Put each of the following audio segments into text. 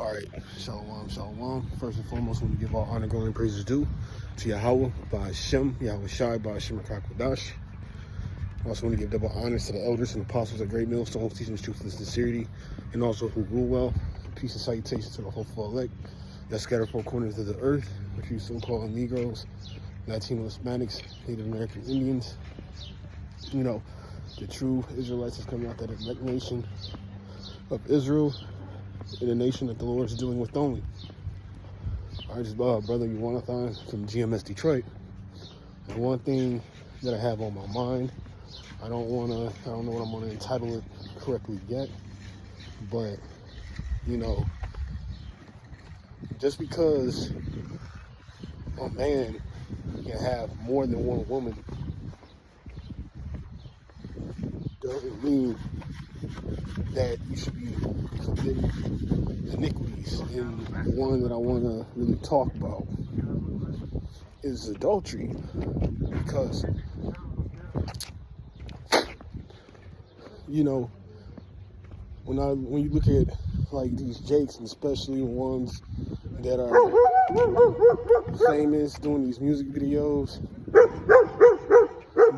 All right, shalom. First and foremost, we give all honor, glory, and praises due to Yahweh, by Hashem, Yahweh Shai, by Hashem HaKadosh. I also want to give double honors to the elders and apostles at Great Millstones, teaching the truth and sincerity, and also who rule well. Peace and salutations to the hopeful elect that scatter four corners of the earth, which you so-called Negroes, Latino Hispanics, Native American Indians. You know, the true Israelites is coming out that elect nation of Israel, in a nation that the Lord is dealing with only. All right, just brother Yuanathon from GMS Detroit. And one thing that I have on my mind, I don't know what I'm gonna entitle it correctly yet, but you know, just because a man can have more than one woman doesn't mean that you should be committing iniquities. And the one that I want to really talk about is adultery, because you know, when you look at like these jakes, and especially ones that are famous doing these music videos,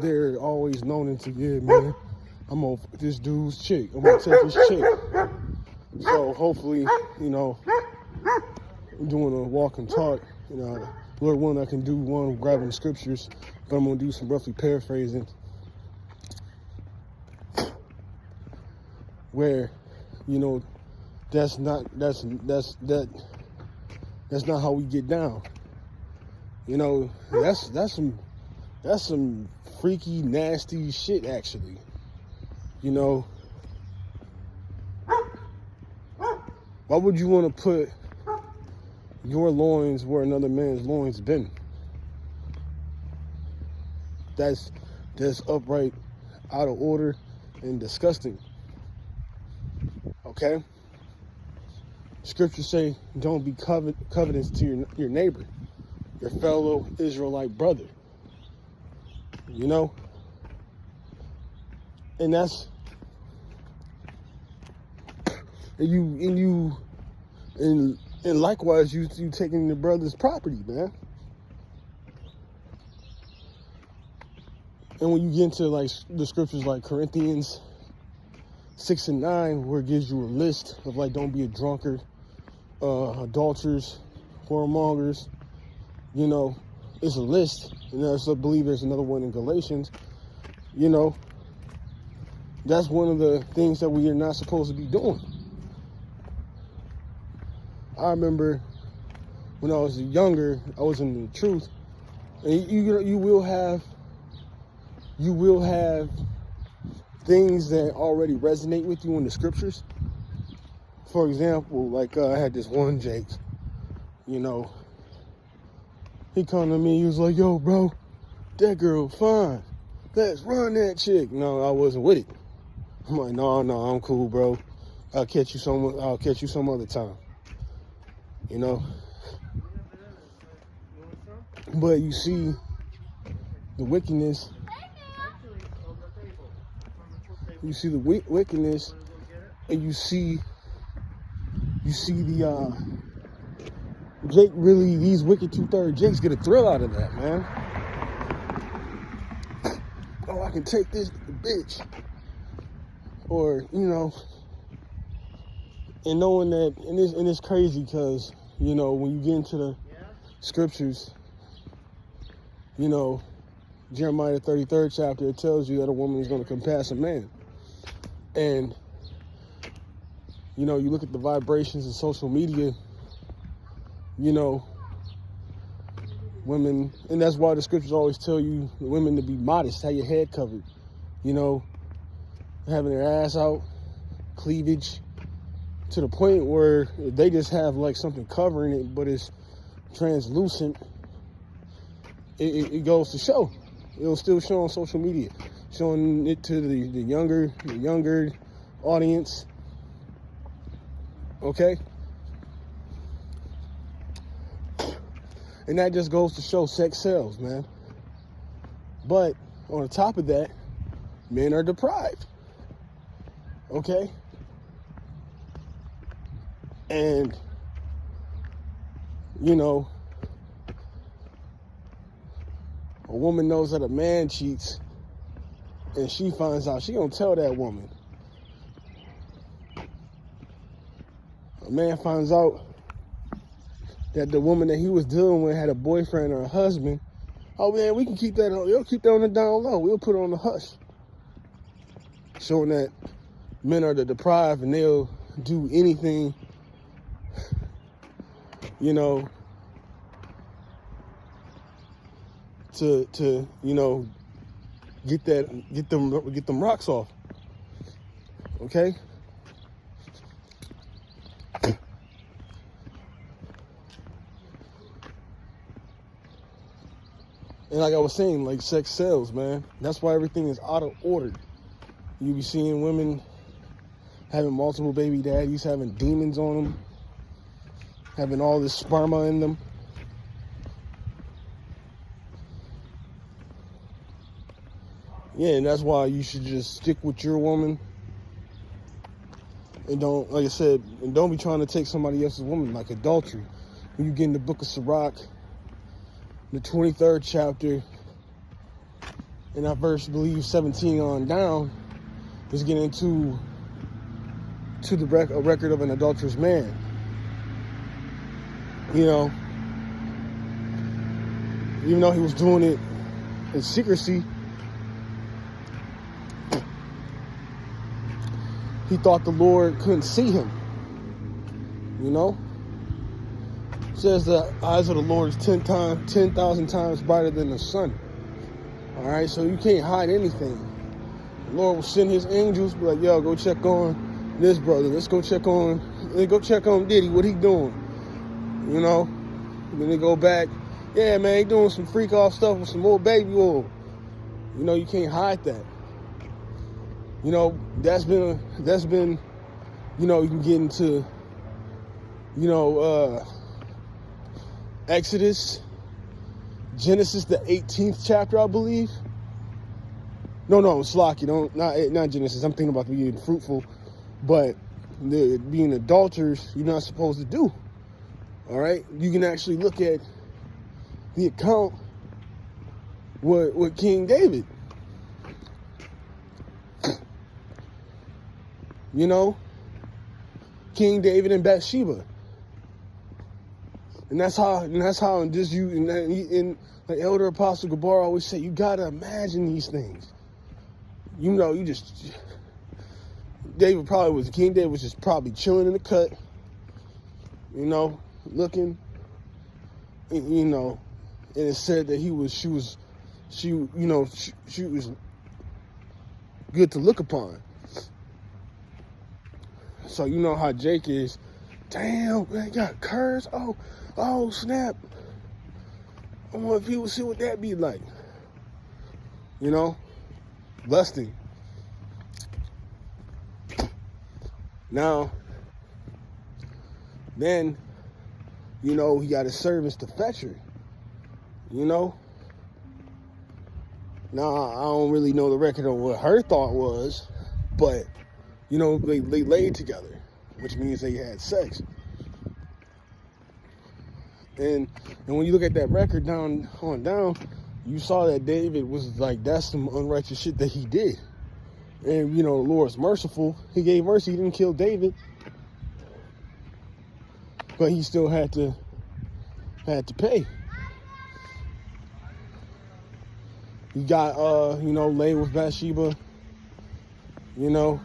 they're always known to, yeah, man, I'm gonna fuck this dude's chick. I'm gonna take this chick. So hopefully, you know, I'm doing a walk and talk. You know, Lord willing, I can do one grabbing the scriptures, but I'm gonna do some roughly paraphrasing, where, you know, that's not how we get down. You know, that's some freaky, nasty shit, actually. You know, why would you want to put your loins where another man's loins been? That's upright, out of order, and disgusting. Okay? Scriptures say, don't be covetous to your neighbor, your fellow Israelite brother. You know? And that's, and likewise you taking your brother's property, man. And when you get into like the scriptures like Corinthians 6 and 9, where it gives you a list of like, don't be a drunkard, adulterers, whoremongers, you know, it's a list. And I believe there's another one in Galatians. You know, that's one of the things that we are not supposed to be doing. I remember when I was younger, I was in the truth, and you will have things that already resonate with you in the scriptures. For example, like I had this one Jake, you know, he come to me, he was like, yo, bro, that girl fine. Let's run that chick. No, I wasn't with it. I'm like, no, I'm cool, bro. I'll catch you some other time. You know? But you see the wickedness. You see the wickedness, and you see the Jake, really, these wicked 2/3 Jakes get a thrill out of that, man. Oh, I can take this bitch. Or, you know, and knowing that, and it's crazy because, you know, when you get into the scriptures, you know, Jeremiah 33rd chapter, it tells you that a woman is going to compass a man. And, you know, you look at the vibrations of social media, you know, women, and that's why the scriptures always tell you women to be modest, have your head covered, you know, having their ass out, cleavage, to the point where they just have like something covering it, but it's translucent. It goes to show. It'll still show on social media, showing it to the younger audience. Okay? And that just goes to show sex sells, man. But on the top of that, men are deprived. Okay? And you know, a woman knows that a man cheats and she finds out, she gonna tell that woman. A man finds out that the woman that he was dealing with had a boyfriend or a husband. Oh man, we can keep that on. We'll keep that on the down low. We'll put it on the hush. Showing that men are the deprived and they'll do anything, you know, to you know, get them rocks off. Okay? And like I was saying, like, sex sells, man. That's why everything is out of order. You be seeing women having multiple baby daddies, having demons on them, having all this sperma in them. Yeah, and that's why you should just stick with your woman. And don't, like I said, and don't be trying to take somebody else's woman, like adultery. When you get in the book of Sirach, the 23rd chapter, and that verse, I believe, 17 on down, is getting into a record of an adulterous man. You know, even though he was doing it in secrecy, he thought the Lord couldn't see him. You know? It says the eyes of the Lord is 10,000 times brighter than the sun. All right, so you can't hide anything. The Lord will send his angels, be like, yo, go check on this brother. Let's go check on Diddy. What he doing? You know? And then they go back. Yeah, man, he doing some freak off stuff with some old baby oil. You know, you can't hide that. You know, that's been, you know, you can get into, you know, Exodus, Genesis, the 18th chapter, I believe. No, Slocky, not Genesis. I'm thinking about being fruitful, but being adulterers, you're not supposed to do. All right, you can actually look at the account with King David. You know, King David and Bathsheba, and that's how just you and the elder apostle Gabar always say, you gotta imagine these things. You know, King David was just probably chilling in the cut, you know, looking, you know, and it said that she was good to look upon. So you know how Jake is. Damn, man, got curves. Oh, snap. I want people to see what that be like. You know, lusting. Now, then, you know, he got his servants to fetch her. You know. Now, I don't really know the record of what her thought was, but you know, they laid together, which means they had sex. And when you look at that record down, you saw that David was like, that's some unrighteous shit that he did. And, you know, the Lord's merciful. He gave mercy. He didn't kill David. But he still had to pay. He got, you know, laid with Bathsheba, you know.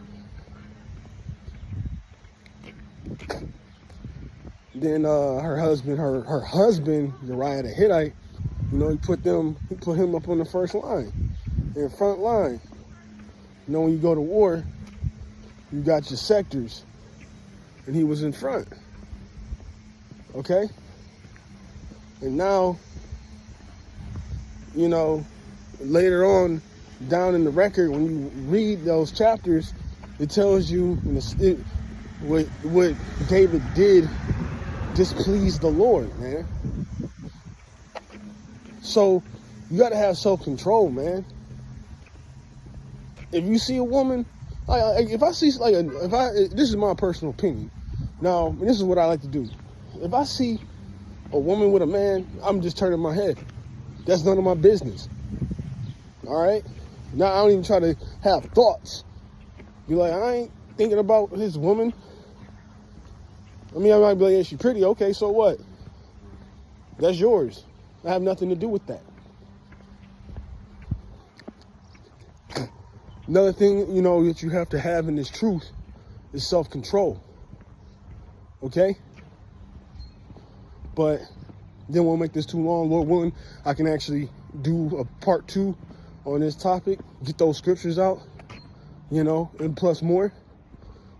Then her husband, Uriah the Hittite, you know, he put him up on the first line, in front line. You know, when you go to war, you got your sectors, and he was in front. Okay? And now, you know, later on, down in the record, when you read those chapters, it tells you what David did displeased the Lord, man. So you got to have self-control, man. If you see a woman, this is my personal opinion. Now, this is what I like to do. If I see a woman with a man, I'm just turning my head. That's none of my business. All right? Now I don't even try to have thoughts. Be like, I ain't thinking about his woman. I mean, I might be like, yeah, she's pretty. Okay, so what? That's yours. I have nothing to do with that. Another thing, you know, that you have to have in this truth is self-control. Okay? But then won't make this too long. Lord willing, I can actually do a part 2 on this topic, get those scriptures out, you know, and plus more.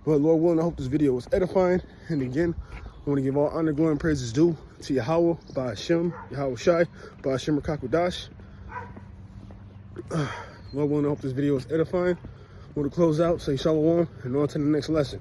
But Lord willing, I hope this video was edifying. And again, I want to give all honor, glory, and praises due to Yahweh, by Hashem, Yahweh Shai, by Hashem Rakakwadash. Lord willing, I hope this video was edifying. I want to close out, say shalom, and on to the next lesson.